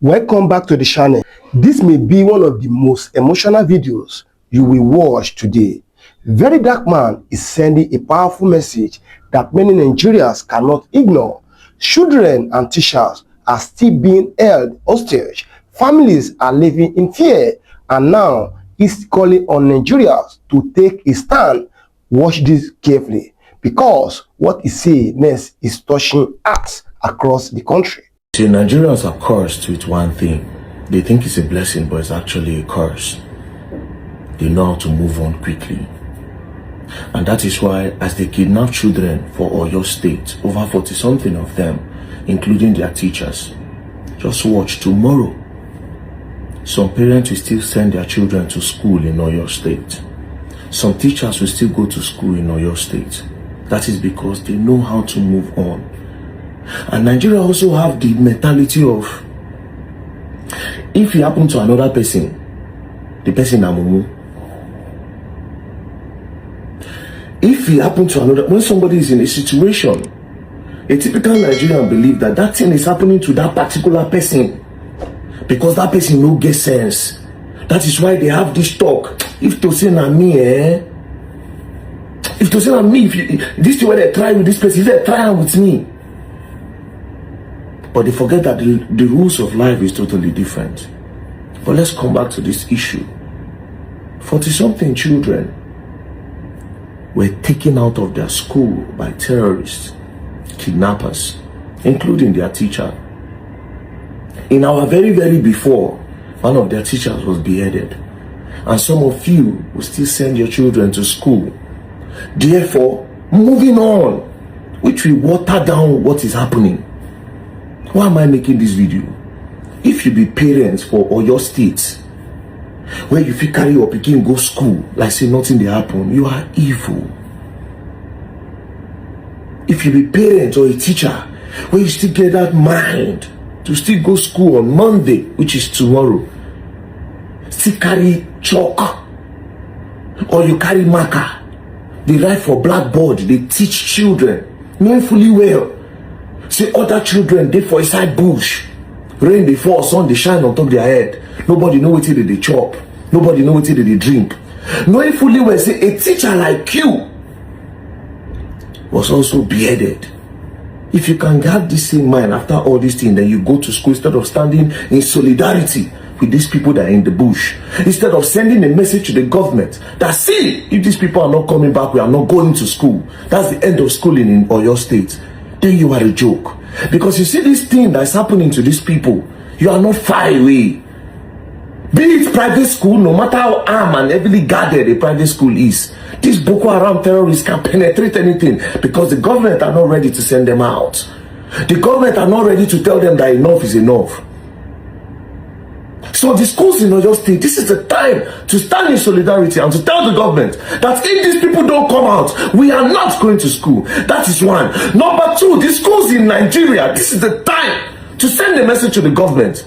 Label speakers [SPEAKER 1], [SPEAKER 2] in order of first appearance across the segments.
[SPEAKER 1] Welcome back to the channel. This may be one of the most emotional videos you will watch today. Very Dark Man is sending a powerful message that many Nigerians cannot ignore. Children and teachers are still being held hostage. Families are living in fear, and now he's calling on Nigerians to take a stand. Watch this carefully, because what he says next is touching hearts across the country.
[SPEAKER 2] See, Nigerians are cursed with one thing. They think it's a blessing, but it's actually a curse. They know how to move on quickly. And that is why, as they kidnap children for Oyo State, over 40-something of them, including their teachers, just watch tomorrow. Some parents will still send their children to school in Oyo State. Some teachers will still go to school in Oyo State. That is because they know how to move on. And Nigeria also have the mentality of, if it happen to another person, the person amumu. If it happen to another, when somebody is in a situation, a typical Nigerian believe that that thing is happening to that particular person because that person no get sense. That is why they have this talk. If to say na me, if to say na me, this is where they try with this person, if they try with me. But they forget that the rules of life is totally different. But let's come back to this issue. 40-something children were taken out of their school by terrorists, kidnappers, including their teacher. In our very before, one of their teachers was beheaded. And some of you will still send your children to school. Therefore, moving on, which will water down what is happening. Why am I making this video? If you be parents for Oyo State, where you feel carry your pikin go school like say nothing dey happen, you are evil. If you be parent or a teacher, where you still get that mind to still go school on Monday, which is tomorrow, still carry chalk or you carry marker, they write for blackboard, they teach children, knowing fully well say other children dey for inside bush, rain dey fall, sun dey shine on top their head, nobody know wetin they chop, nobody know wetin they drink, knowing fully well say a teacher like you was also beheaded. If you can have this same mind after all these things, then you go to school instead of standing in solidarity with these people that are in the bush, instead of sending a message to the government that, see, if these people are not coming back, we are not going to school. That's the end of schooling in Oyo State. Then you are a joke. Because you see this thing that's happening to these people, you are not far away. Be it private school, no matter how armed and heavily guarded a private school is, these Boko Haram terrorists can penetrate anything because the government are not ready to send them out. The government are not ready to tell them that enough is enough. So the schools in Oyo State, this is the time to stand in solidarity and to tell the government that if these people don't come out, we are not going to school. That is one. Number two, the schools in Nigeria, this is the time to send a message to the government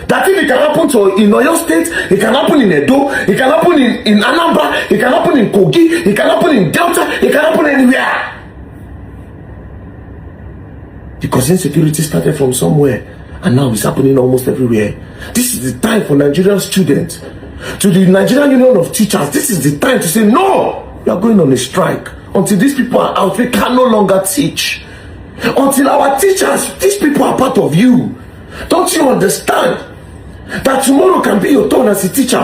[SPEAKER 2] that if it can happen in Oyo State, it can happen in Edo, it can happen in Anambra, it can happen in Kogi, it can happen in Delta, it can happen anywhere. Because insecurity started from somewhere. And now it's happening almost everywhere. This is the time for Nigerian students, to the Nigerian Union of Teachers, this is the time to say, no, we are going on a strike. Until these people are out, we can no longer teach. Until our teachers, these people are part of you. Don't you understand that tomorrow can be your turn as a teacher?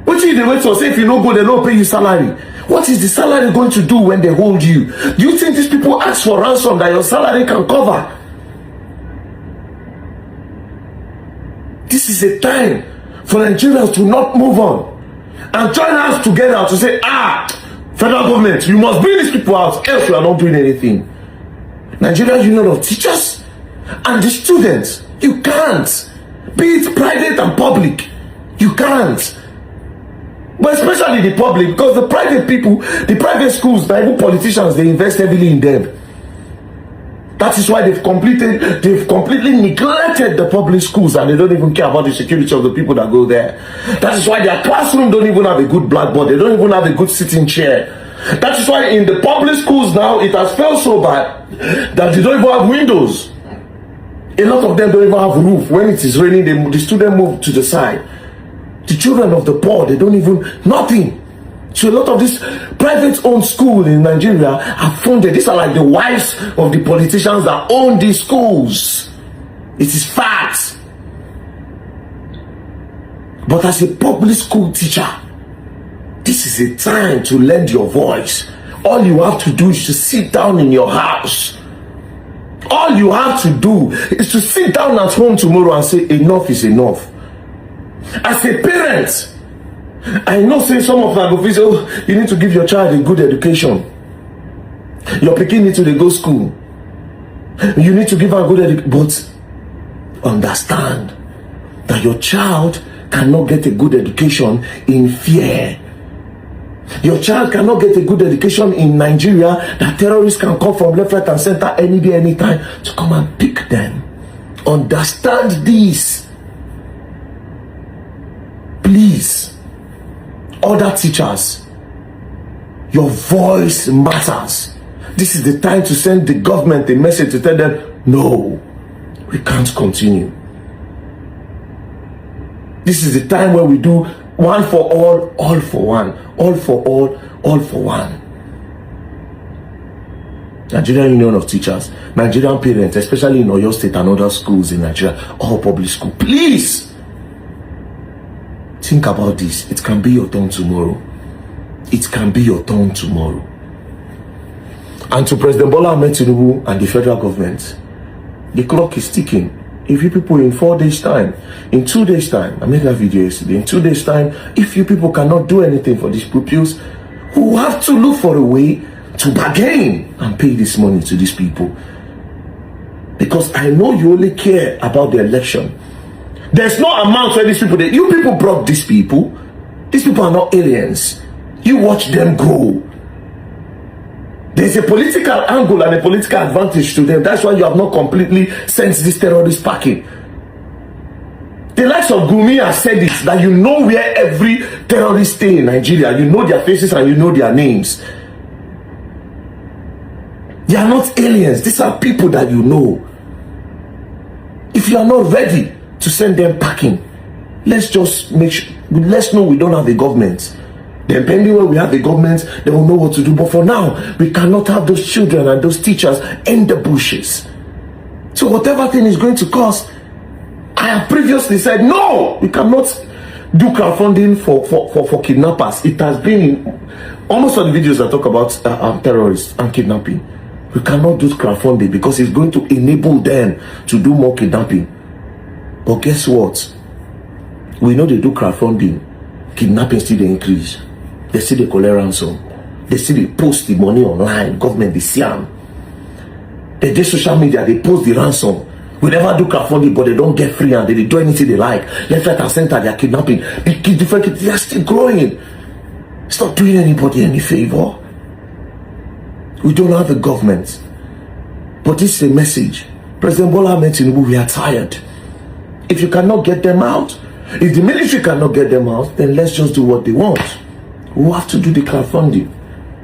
[SPEAKER 2] What you wait for? Say if you no go, they don't pay you salary. What is the salary going to do when they hold you? Do you think these people ask for ransom that your salary can cover? This is a time for Nigerians to not move on and join us together to say, federal government, you must bring these people out, else we are not doing anything. Nigerian Union of Teachers and the students, you can't. Be it private and public, you can't. But especially the public, because the private people, the private schools, the even politicians, they invest heavily in them. That is why they've completely neglected the public schools, and they don't even care about the security of the people that go there. That is why their classroom don't even have a good blackboard. They don't even have a good sitting chair. That is why in the public schools now, it has felt so bad that they don't even have windows. A lot of them don't even have roof. When it is raining, the student move to the side. The children of the poor, they don't even, nothing. So a lot of these private-owned schools in Nigeria are funded. These are like the wives of the politicians that own these schools. It is fact. But as a public school teacher, this is a time to lend your voice. All you have to do is to sit down in your house. All you have to do is to sit down at home tomorrow and say, enough is enough. As a parent, I know say some of them go say, oh, you need to give your child a good education. Your pikin need to go school. You need to give her a good education. But understand that your child cannot get a good education in fear. Your child cannot get a good education in Nigeria that terrorists can come from left, right, and center any day, anytime to come and pick them. Understand this. Please, other teachers, your voice matters. This is the time to send the government a message to tell them, no, we can't continue. This is the time where we do one for all for one. All for all for one. Nigerian Union of Teachers, Nigerian parents, especially in Oyo State and other schools in Nigeria, all public school, please think about this. It can be your turn tomorrow. It can be your turn tomorrow. And to President Bola Ahmed Tinubu and the federal government, the clock is ticking. If you people in 4 days time, in 2 days time, I made that video yesterday, in 2 days time, if you people cannot do anything for these pupils, we will have to look for a way to bargain and pay this money to these people. Because I know you only care about the election. There's no amount where these people, you people brought these people. These people are not aliens. You watch them grow. There's a political angle and a political advantage to them. That's why you have not completely sent this terrorist packing. The likes of Gumi has said it, that you know where every terrorist stay in Nigeria. You know their faces and you know their names. They are not aliens. These are people that you know. If you are not ready to send them packing, let's just make sure, let's know we don't have a government. Depending where we have the government, they will know what to do. But for now, we cannot have those children and those teachers in the bushes. So whatever thing is going to cost, I have previously said, no, we cannot do crowdfunding for kidnappers. It has been in almost all the videos that talk about terrorists and kidnapping. We cannot do crowdfunding because it's going to enable them to do more kidnapping. But guess what? We know they do crowdfunding. Kidnapping still increase. They see the collect ransom. They see they post the money online. Government they see them. They do social media. They post the ransom. We never do crowdfunding, but they don't get free and they do anything they like. Left, right, and center, they are kidnapping. The kids, different kids, they are still growing. It's not doing anybody any favor. We don't have a government. But this is a message. President Bola Ahmed Tinubu, we are tired. If you cannot get them out, if the military cannot get them out, then let's just do what they want. We have to do the crowdfunding.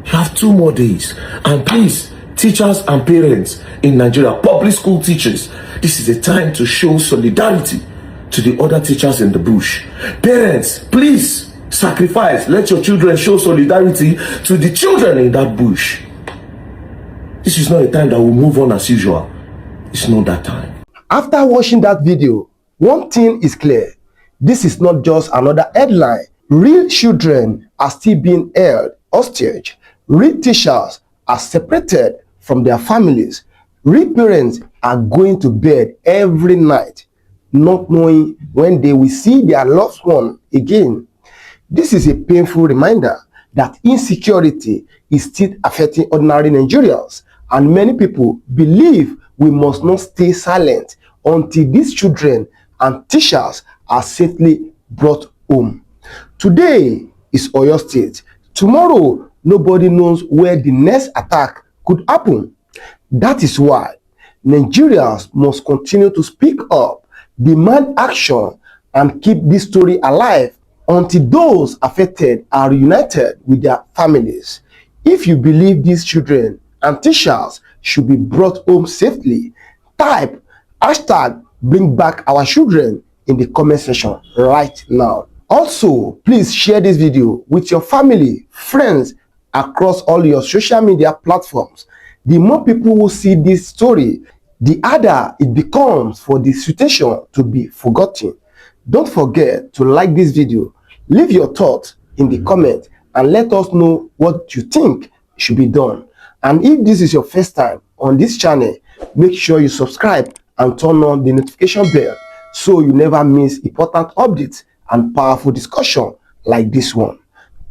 [SPEAKER 2] You have 2 more days. And please, teachers and parents in Nigeria, public school teachers, this is a time to show solidarity to the other teachers in the bush. Parents, please sacrifice. Let your children show solidarity to the children in that bush. This is not a time that will move on as usual. It's not that time.
[SPEAKER 1] After watching that video, one thing is clear. This is not just another headline. Real children are still being held hostage. Real teachers are separated from their families. Real parents are going to bed every night, not knowing when they will see their loved one again. This is a painful reminder that insecurity is still affecting ordinary Nigerians, and many people believe we must not stay silent until these children and teachers are safely brought home. Today is Oyo State. Tomorrow, nobody knows where the next attack could happen. That is why Nigerians must continue to speak up, demand action, and keep this story alive until those affected are reunited with their families. If you believe these children and teachers should be brought home safely, type Hashtag bring back our children in the comment section right now. Also, please share this video with your family, friends, across all your social media platforms. The more people who see this story, the harder it becomes for the situation to be forgotten. Don't forget to like this video, leave your thoughts in the comment, and let us know what you think should be done. And if this is your first time on this channel, make sure you subscribe and turn on the notification bell so you never miss important updates and powerful discussion like this one.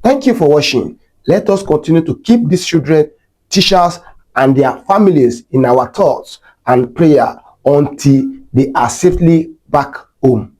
[SPEAKER 1] Thank you for watching. Let us continue to keep these children, teachers, and their families in our thoughts and prayer until they are safely back home.